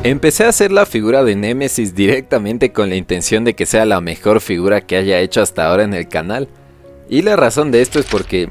Empecé a hacer la figura de Némesis directamente con la intención de que sea la mejor figura que haya hecho hasta ahora en el canal. Y la razón de esto es porque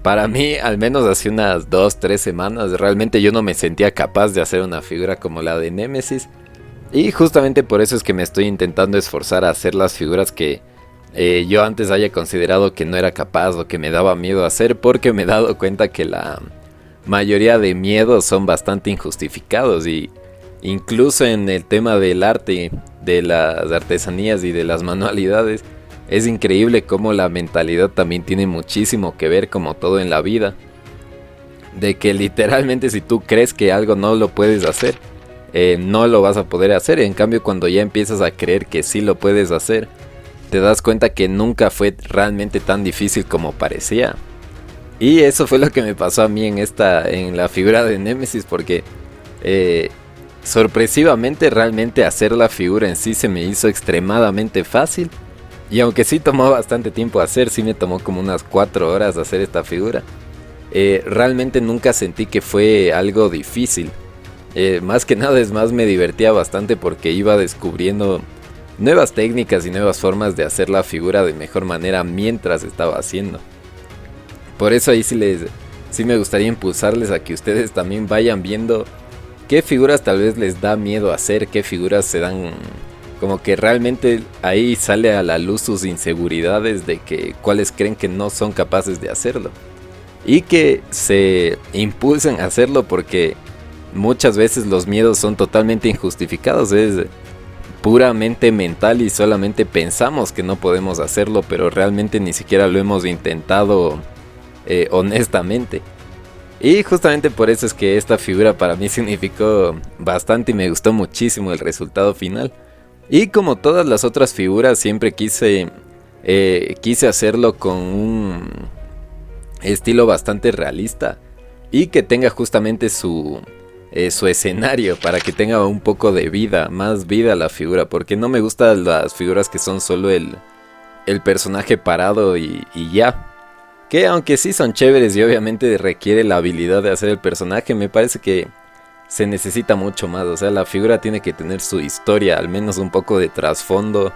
para mí, al menos hace unas 2-3 semanas, realmente yo no me sentía capaz de hacer una figura como la de Némesis. Y justamente por eso es que me estoy intentando esforzar a hacer las figuras que yo antes haya considerado que no era capaz o que me daba miedo hacer, porque me he dado cuenta que la mayoría de miedos son bastante injustificados. Y incluso en el tema del arte, de las artesanías y de las manualidades, es increíble cómo la mentalidad también tiene muchísimo que ver, como todo en la vida. De que literalmente si tú crees que algo no lo puedes hacer, no lo vas a poder hacer. En cambio, cuando ya empiezas a creer que sí lo puedes hacer, te das cuenta que nunca fue realmente tan difícil como parecía. Y eso fue lo que me pasó a mí en la figura de Némesis, porque sorpresivamente realmente hacer la figura en sí se me hizo extremadamente fácil. Y aunque sí tomó bastante tiempo hacer, sí me tomó como unas 4 horas hacer esta figura, realmente nunca sentí que fue algo difícil. Más que nada, es más, me divertía bastante porque iba descubriendo nuevas técnicas y nuevas formas de hacer la figura de mejor manera mientras estaba haciendo. Por eso ahí sí me gustaría impulsarles a que ustedes también vayan viendo qué figuras tal vez les da miedo hacer, qué figuras se dan, como que realmente ahí sale a la luz sus inseguridades de que cuáles creen que no son capaces de hacerlo. Y que se impulsen a hacerlo, porque muchas veces los miedos son totalmente injustificados, es puramente mental y solamente pensamos que no podemos hacerlo, pero realmente ni siquiera lo hemos intentado honestamente. Y justamente por eso es que esta figura para mí significó bastante y me gustó muchísimo el resultado final. Y como todas las otras figuras, siempre quise hacerlo con un estilo bastante realista y que tenga justamente su escenario, para que tenga un poco de vida, más vida la figura, porque no me gustan las figuras que son solo el personaje parado y ya. Que aunque sí son chéveres y obviamente requiere la habilidad de hacer el personaje, me parece que se necesita mucho más. O sea, la figura tiene que tener su historia, al menos un poco de trasfondo,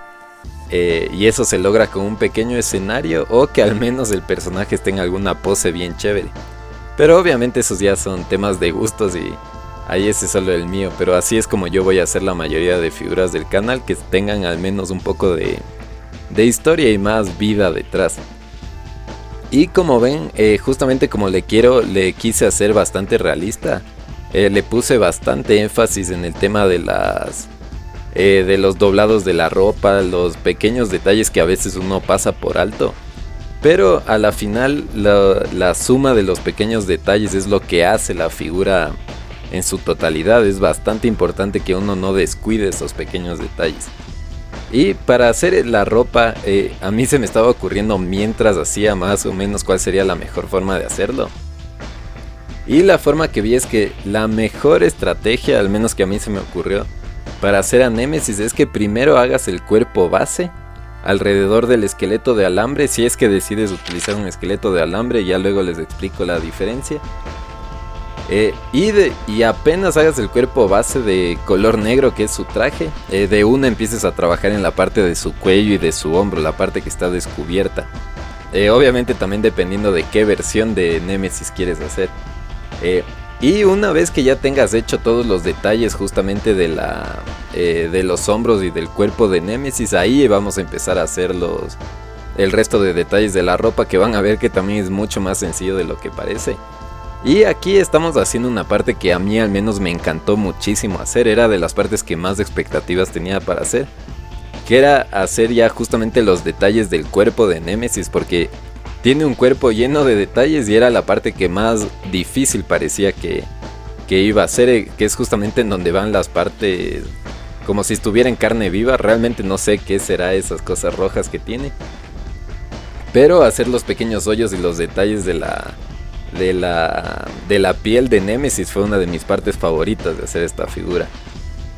y eso se logra con un pequeño escenario, o que al menos el personaje tenga alguna pose bien chévere. Pero obviamente esos ya son temas de gustos y ahí ese es solo el mío. Pero así es como yo voy a hacer la mayoría de figuras del canal, que tengan al menos un poco de historia y más vida detrás. Y como ven, justamente como le quise hacer bastante realista, le puse bastante énfasis en el tema de los doblados de la ropa, los pequeños detalles que a veces uno pasa por alto. Pero a la final la suma de los pequeños detalles es lo que hace la figura en su totalidad. Es bastante importante que uno no descuide esos pequeños detalles. Y para hacer la ropa, a mí se me estaba ocurriendo mientras hacía más o menos cuál sería la mejor forma de hacerlo. Y la forma que vi es que la mejor estrategia, al menos que a mí se me ocurrió, para hacer a Némesis es que primero hagas el cuerpo base alrededor del esqueleto de alambre. Si es que decides utilizar un esqueleto de alambre, ya luego les explico la diferencia. Y apenas hagas el cuerpo base de color negro, que es su traje, de una empieces a trabajar en la parte de su cuello y de su hombro, la parte que está descubierta. Obviamente también dependiendo de qué versión de Némesis quieres hacer. Y una vez que ya tengas hecho todos los detalles justamente de los hombros y del cuerpo de Némesis, ahí vamos a empezar a hacer el resto de detalles de la ropa, que van a ver que también es mucho más sencillo de lo que parece. Y aquí estamos haciendo una parte que a mí al menos me encantó muchísimo hacer. Era de las partes que más expectativas tenía para hacer, que era hacer ya justamente los detalles del cuerpo de Némesis, porque tiene un cuerpo lleno de detalles y era la parte que más difícil parecía que iba a ser, que es justamente en donde van las partes como si estuviera en carne viva. Realmente no sé qué será esas cosas rojas que tiene, pero hacer los pequeños hoyos y los detalles de la piel de Némesis fue una de mis partes favoritas de hacer esta figura.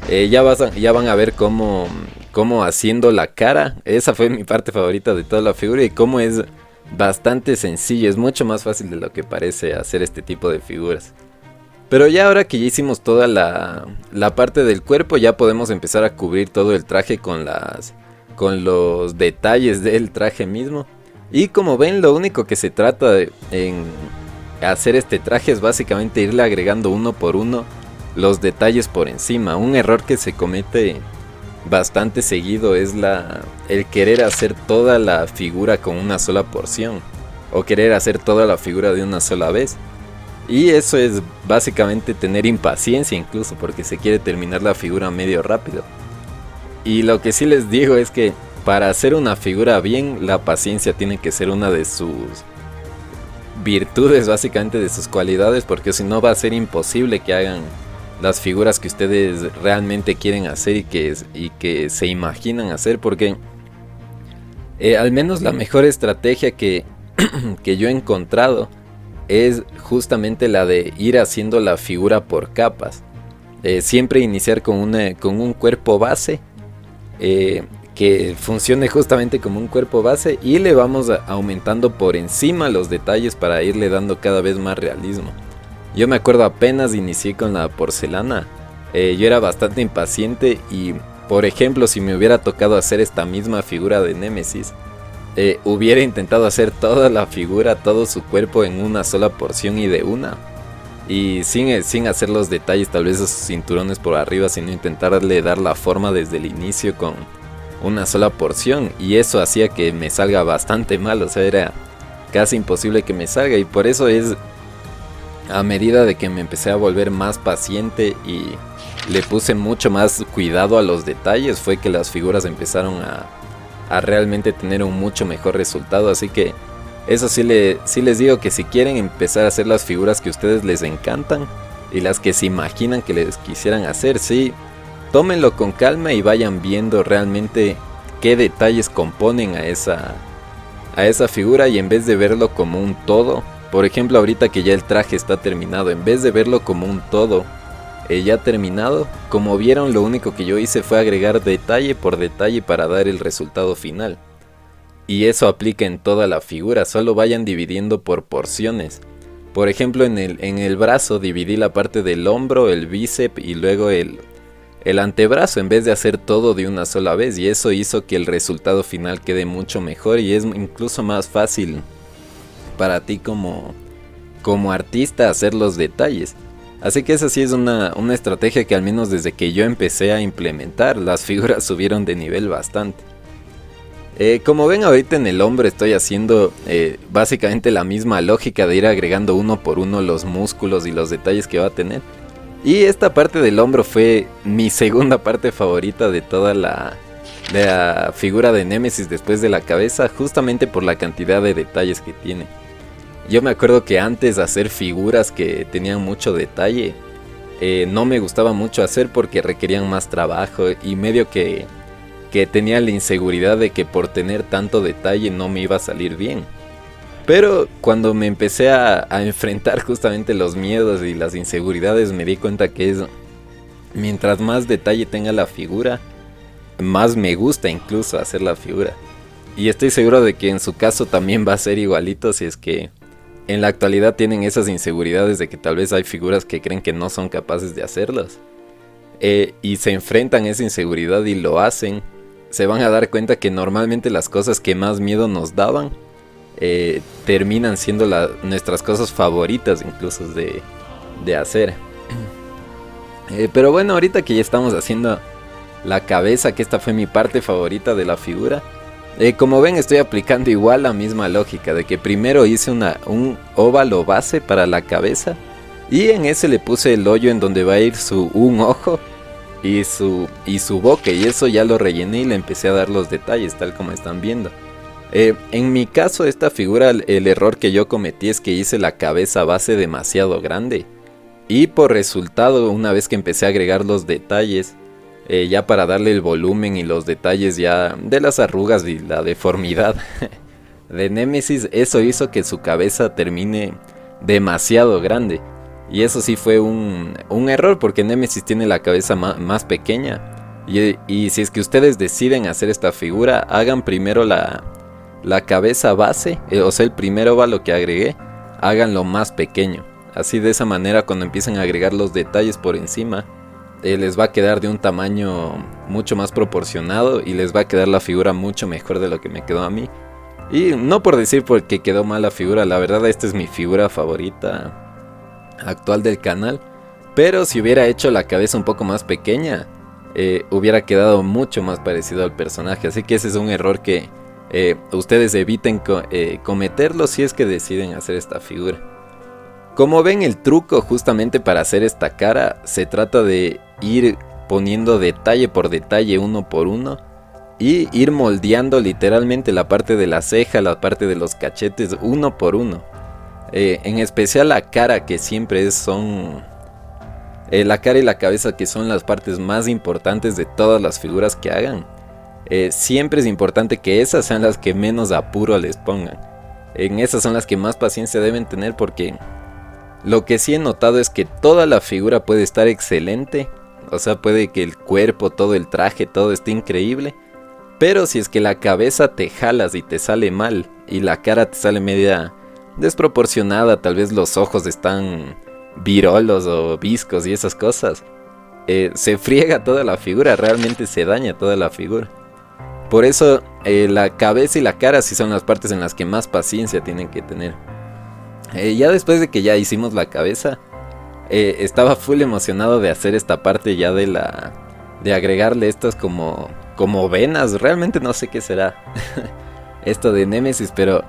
Ya van a ver cómo haciendo la cara, esa fue mi parte favorita de toda la figura, y cómo es bastante sencillo, es mucho más fácil de lo que parece hacer este tipo de figuras. Pero ya ahora que ya hicimos toda la parte del cuerpo, ya podemos empezar a cubrir todo el traje con los detalles del traje mismo. Y como ven, lo único que se trata en hacer este traje es básicamente irle agregando uno por uno los detalles por encima. Un error que se comete bastante seguido es el querer hacer toda la figura con una sola porción, o querer hacer toda la figura de una sola vez. Y eso es básicamente tener impaciencia incluso, porque se quiere terminar la figura medio rápido. Y lo que sí les digo es que para hacer una figura bien, la paciencia tiene que ser una de sus virtudes, básicamente de sus cualidades, porque si no va a ser imposible que hagan las figuras que ustedes realmente quieren hacer y que se imaginan hacer, porque al menos la mejor estrategia que yo he encontrado es justamente la de ir haciendo la figura por capas. Siempre iniciar con un cuerpo base, que funcione justamente como un cuerpo base, y le vamos aumentando por encima los detalles para irle dando cada vez más realismo. Yo me acuerdo apenas inicié con la porcelana, yo era bastante impaciente y, por ejemplo, si me hubiera tocado hacer esta misma figura de Némesis, hubiera intentado hacer toda la figura, todo su cuerpo en una sola porción y de una. Y sin hacer los detalles, tal vez esos cinturones por arriba, sino intentarle dar la forma desde el inicio con una sola porción. Y eso hacía que me salga bastante mal, o sea, era casi imposible que me salga. Y por eso es, a medida de que me empecé a volver más paciente y le puse mucho más cuidado a los detalles, fue que las figuras empezaron a realmente tener un mucho mejor resultado. Así que eso sí les digo, que si quieren empezar a hacer las figuras que a ustedes les encantan y las que se imaginan que les quisieran hacer, sí, tómenlo con calma y vayan viendo realmente qué detalles componen a esa figura, y en vez de verlo como un todo, por ejemplo ahorita que ya el traje está terminado, en vez de verlo como un todo ya terminado, como vieron, lo único que yo hice fue agregar detalle por detalle para dar el resultado final. Y eso aplica en toda la figura, solo vayan dividiendo por porciones. Por ejemplo, en el brazo dividí la parte del hombro, el bíceps y luego el antebrazo, en vez de hacer todo de una sola vez, y eso hizo que el resultado final quede mucho mejor y es incluso más fácil para ti como artista hacer los detalles. Así que esa sí es una estrategia que al menos desde que yo empecé a implementar, las figuras subieron de nivel bastante. Como ven, ahorita en el hombro estoy haciendo básicamente la misma lógica de ir agregando uno por uno los músculos y los detalles que va a tener. Y esta parte del hombro fue mi segunda parte favorita de toda la figura de Némesis después de la cabeza, justamente por la cantidad de detalles que tiene. Yo me acuerdo que antes de hacer figuras que tenían mucho detalle, no me gustaba mucho hacer porque requerían más trabajo y medio que tenía la inseguridad de que por tener tanto detalle no me iba a salir bien. Pero cuando me empecé a enfrentar justamente los miedos y las inseguridades, me di cuenta que mientras más detalle tenga la figura, más me gusta incluso hacer la figura. Y estoy seguro de que en su caso también va a ser igualito, si es que en la actualidad tienen esas inseguridades de que tal vez hay figuras que creen que no son capaces de hacerlas. Y se enfrentan a esa inseguridad y lo hacen. Se van a dar cuenta que normalmente las cosas que más miedo nos daban terminan siendo nuestras cosas favoritas incluso de hacer. Pero bueno, ahorita que ya estamos haciendo la cabeza, que esta fue mi parte favorita de la figura, como ven, estoy aplicando igual la misma lógica de que primero hice un óvalo base para la cabeza, y en ese le puse el hoyo en donde va a ir un ojo y su boca, y eso ya lo rellené y le empecé a dar los detalles tal como están viendo. En mi caso, esta figura, el error que yo cometí es que hice la cabeza base demasiado grande, y por resultado, una vez que empecé a agregar los detalles, ya para darle el volumen y los detalles ya de las arrugas y la deformidad de Némesis, eso hizo que su cabeza termine demasiado grande. Y eso sí fue un error, porque Némesis tiene la cabeza más pequeña. Y si es que ustedes deciden hacer esta figura, hagan primero la cabeza base, o sea el primer óvalo que agregué, háganlo más pequeño. Así de esa manera cuando empiecen a agregar los detalles por encima, les va a quedar de un tamaño mucho más proporcionado y les va a quedar la figura mucho mejor de lo que me quedó a mí. Y no por decir porque quedó mal la figura, la verdad esta es mi figura favorita actual del canal. Pero si hubiera hecho la cabeza un poco más pequeña, hubiera quedado mucho más parecido al personaje. Así que ese es un error que ustedes eviten cometerlo si es que deciden hacer esta figura. Como ven, el truco justamente para hacer esta cara se trata de ir poniendo detalle por detalle, uno por uno, y ir moldeando literalmente la parte de la ceja, la parte de los cachetes, uno por uno. En especial la cara, que siempre son... la cara y la cabeza, que son las partes más importantes de todas las figuras que hagan. Siempre es importante que esas sean las que menos apuro les pongan. En esas son las que más paciencia deben tener, porque lo que sí he notado es que toda la figura puede estar excelente. O sea, puede que el cuerpo, todo el traje, todo esté increíble. Pero si es que la cabeza te jalas y te sale mal, y la cara te sale media desproporcionada, tal vez los ojos están virolos o viscos y esas cosas, se friega toda la figura, realmente se daña toda la figura. Por eso la cabeza y la cara sí son las partes en las que más paciencia tienen que tener. Ya después de que ya hicimos la cabeza, estaba full emocionado de hacer esta parte ya de agregarle estas como venas. Realmente no sé qué será esto de Némesis, pero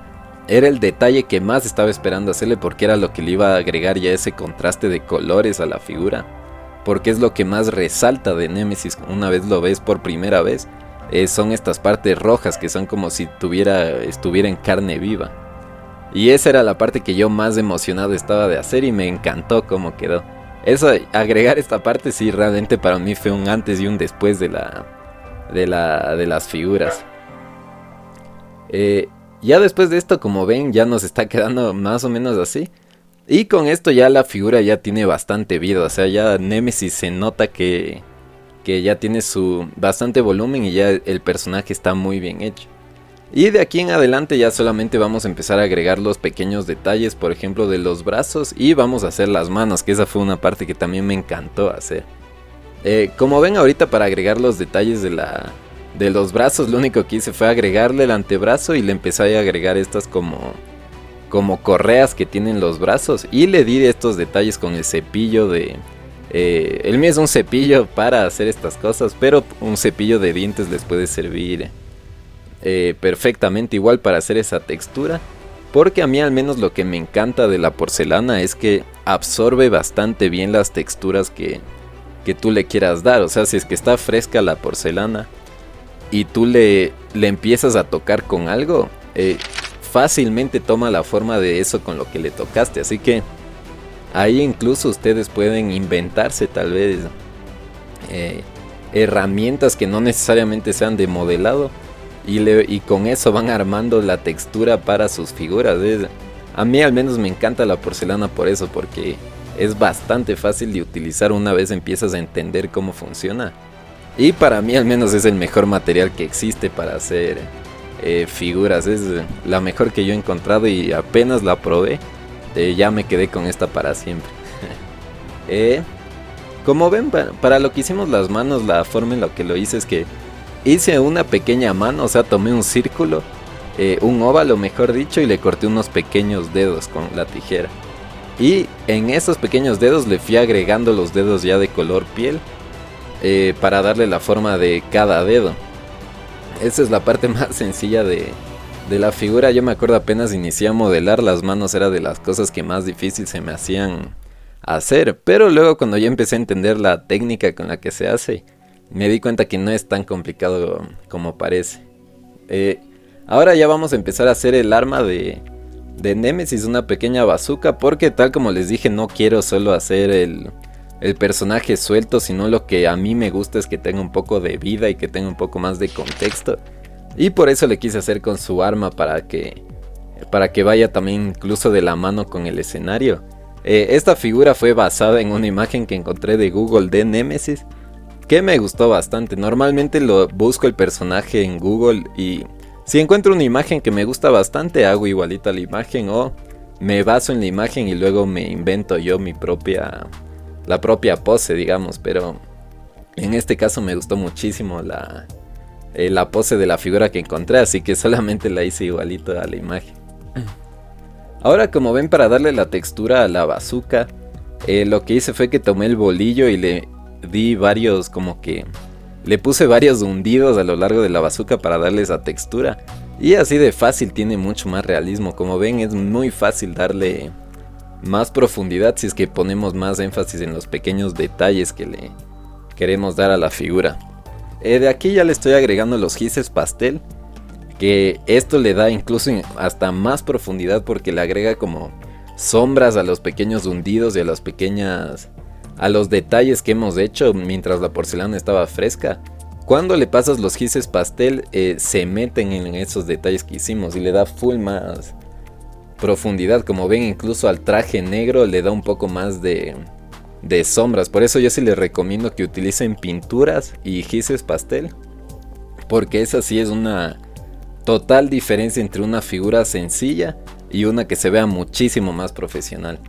era el detalle que más estaba esperando hacerle, porque era lo que le iba a agregar ya ese contraste de colores a la figura, porque es lo que más resalta de Némesis una vez lo ves por primera vez. Son estas partes rojas que son como si estuviera en carne viva. Y esa era la parte que yo más emocionado estaba de hacer y me encantó cómo quedó. Eso, agregar esta parte sí realmente para mí fue un antes y un después de las figuras. Ya después de esto, como ven, ya nos está quedando más o menos así. Y con esto ya la figura ya tiene bastante vida. O sea, ya Némesis se nota que ya tiene su bastante volumen y ya el personaje está muy bien hecho. Y de aquí en adelante ya solamente vamos a empezar a agregar los pequeños detalles, por ejemplo de los brazos, y vamos a hacer las manos, que esa fue una parte que también me encantó hacer. Como ven ahorita, para agregar los detalles de los brazos, lo único que hice fue agregarle el antebrazo y le empecé a agregar estas como correas que tienen los brazos, y le di estos detalles con el cepillo el mío es un cepillo para hacer estas cosas, pero un cepillo de dientes les puede servir perfectamente igual para hacer esa textura, porque a mí al menos lo que me encanta de la porcelana es que absorbe bastante bien las texturas que tú le quieras dar. O sea, si es que está fresca la porcelana y tú le empiezas a tocar con algo, fácilmente toma la forma de eso con lo que le tocaste. Así que ahí incluso ustedes pueden inventarse tal vez herramientas que no necesariamente sean de modelado, y con eso van armando la textura para sus figuras. A mí al menos me encanta la porcelana por eso, porque es bastante fácil de utilizar una vez empiezas a entender cómo funciona. Y para mí al menos es el mejor material que existe para hacer figuras. Es la mejor que yo he encontrado y apenas la probé, ya me quedé con esta para siempre. Como ven, para lo que hicimos las manos, la forma en la que lo hice es que hice una pequeña mano, o sea, tomé un círculo, un óvalo mejor dicho, y le corté unos pequeños dedos con la tijera. Y en esos pequeños dedos le fui agregando los dedos ya de color piel, para darle la forma de cada dedo. Esa es la parte más sencilla de la figura. Yo me acuerdo apenas inicié a modelar, las manos era de las cosas que más difícil se me hacían hacer, pero luego cuando ya empecé a entender la técnica con la que se hace, me di cuenta que no es tan complicado como parece. Ahora ya vamos a empezar a hacer el arma de Némesis, una pequeña bazooka, porque tal como les dije, no quiero solo hacer el personaje suelto, sino lo que a mí me gusta es que tenga un poco de vida y que tenga un poco más de contexto. Y por eso le quise hacer con su arma, para que vaya también incluso de la mano con el escenario. Esta figura fue basada en una imagen que encontré de Google de Némesis, que me gustó bastante. Normalmente lo busco el personaje en Google y si encuentro una imagen que me gusta bastante, hago igualita la imagen, o me baso en la imagen y luego me invento yo la propia pose, digamos. Pero en este caso me gustó muchísimo la pose de la figura que encontré, así que solamente la hice igualito a la imagen. Ahora, como ven, para darle la textura a la bazooka, lo que hice fue que tomé el bolillo y le di varios, como que le puse varios hundidos a lo largo de la bazooka para darle esa textura. Y así de fácil, tiene mucho más realismo. Como ven, es muy fácil darle más profundidad si es que ponemos más énfasis en los pequeños detalles que le queremos dar a la figura. De aquí ya le estoy agregando los gises pastel, que esto le da incluso hasta más profundidad porque le agrega como sombras a los pequeños hundidos y a los detalles que hemos hecho mientras la porcelana estaba fresca. Cuando le pasas los gises pastel, se meten en esos detalles que hicimos y le da full más profundidad. Como ven, incluso al traje negro le da un poco más de sombras. Por eso yo sí les recomiendo que utilicen pinturas y gises pastel, porque esa sí es una total diferencia entre una figura sencilla y una que se vea muchísimo más profesional.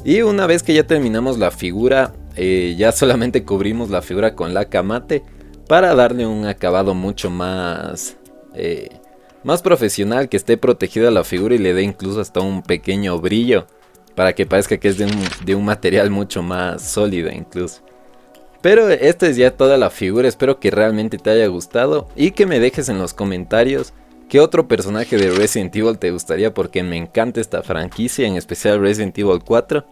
Y una vez que ya terminamos la figura, ya solamente cubrimos la figura con laca mate para darle un acabado mucho más profesional, que esté protegida la figura y le dé incluso hasta un pequeño brillo para que parezca que es de un material mucho más sólido incluso. Pero esta es ya toda la figura, espero que realmente te haya gustado y que me dejes en los comentarios qué otro personaje de Resident Evil te gustaría, porque me encanta esta franquicia, en especial Resident Evil 4.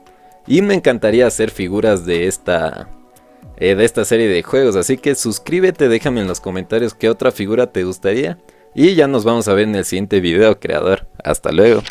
Y me encantaría hacer figuras de esta serie de juegos, así que suscríbete, déjame en los comentarios qué otra figura te gustaría. Y ya nos vamos a ver en el siguiente video, creador. Hasta luego.